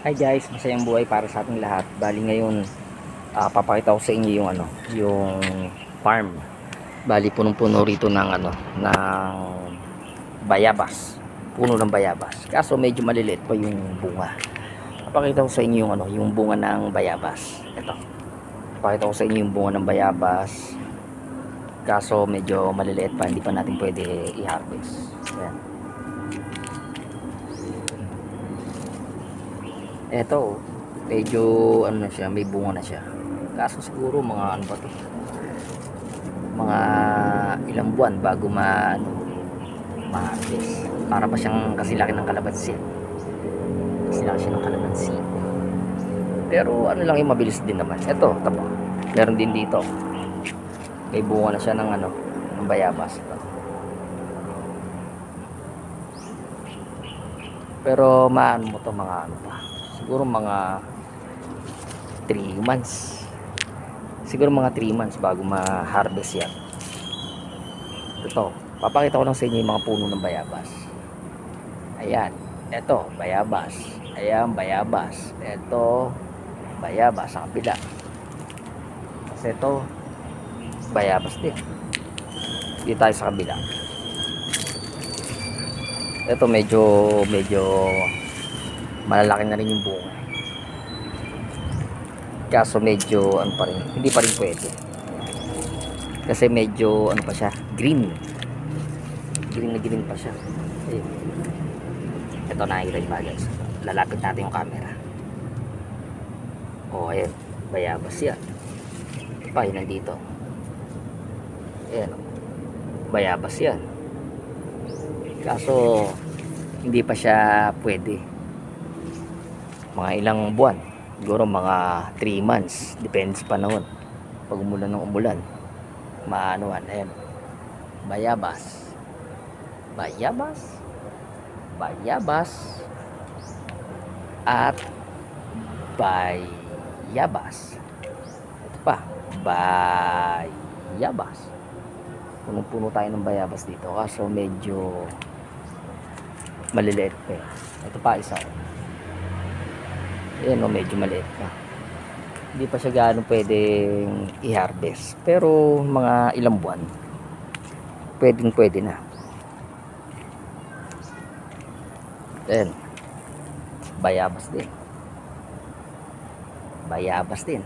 Hi guys, masayang buhay para sa ating lahat. Bali ngayon, papakita ko sa inyo yung yung farm. Bali punong-puno rito ng ng bayabas. Puno ng bayabas. Kaso medyo maliliit pa yung bunga. Papakita ko sa inyo yung yung bunga ng bayabas. Ito. Papakita ko sa inyo yung bunga ng bayabas. Kaso medyo maliliit pa, hindi pa natin pwede i-harvest. Ayan. Eto, medyo na siya, may bunga na siya. Kaso siguro mga ano ba to? Mga ilang buwan bago ma-harvest. Para pa siyang kasi laki ng kalamansi. Kasi laki siya ng kalamansi. Pero ano lang yung mabilis din naman. Eto, tapa. Meron din dito. May bunga na siya ng ng bayabas. Ito. Pero maano mo to mga ano pa. Siguro mga 3 months. Siguro mga 3 months bago ma-harvest yan. Ito, papakita ko lang sa inyo yung mga puno ng bayabas. Ayan, ito, bayabas. Ayan, bayabas. Ito, bayabas sa kabila. Kasi ito, bayabas din. Dito tayo sa kabila. Ito medyo malalaki na rin yung bunga. Kaso medyo ano pa rin, hindi pa rin pwede. Kasi medyo ano pa siya, green. Green na green pa siya. Ayun. Ito nakikita nyo ba guys? Lalapit natin yung camera. O ayan, bayabas yan. Pa, yun nandito. Ayan, bayabas yan. Kaso hindi pa siya pwede. Mga ilang buwan. Siguro mga 3 months. Depende sa panahon. Pag umulan ng umulan. Maanuan, ayan. Bayabas. Bayabas. Bayabas. At bayabas. Ito pa. Bayabas. Punong-puno tayo ng bayabas dito. Kaso medyo maliliit pa. Ito pa isa. Ayan o, medyo maliit pa. Hindi pa siya gaano pwedeng i-harvest. Pero mga ilang buwan, pwede na. Ayan. Bayabas din. Bayabas din.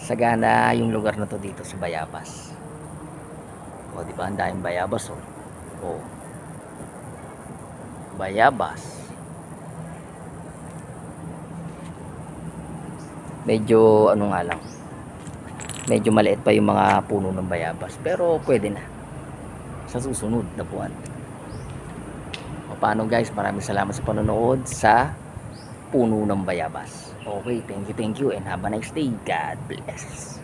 Sagana yung lugar na to dito sa bayabas. O, di ba? Ang daming bayabas o. O. Bayabas. Medyo ano nga lang, medyo maliit pa yung mga puno ng bayabas, pero pwede na sa susunod na buwan. O paano guys, maraming salamat sa panonood sa puno ng bayabas. Okay, thank you and have a nice day. God bless.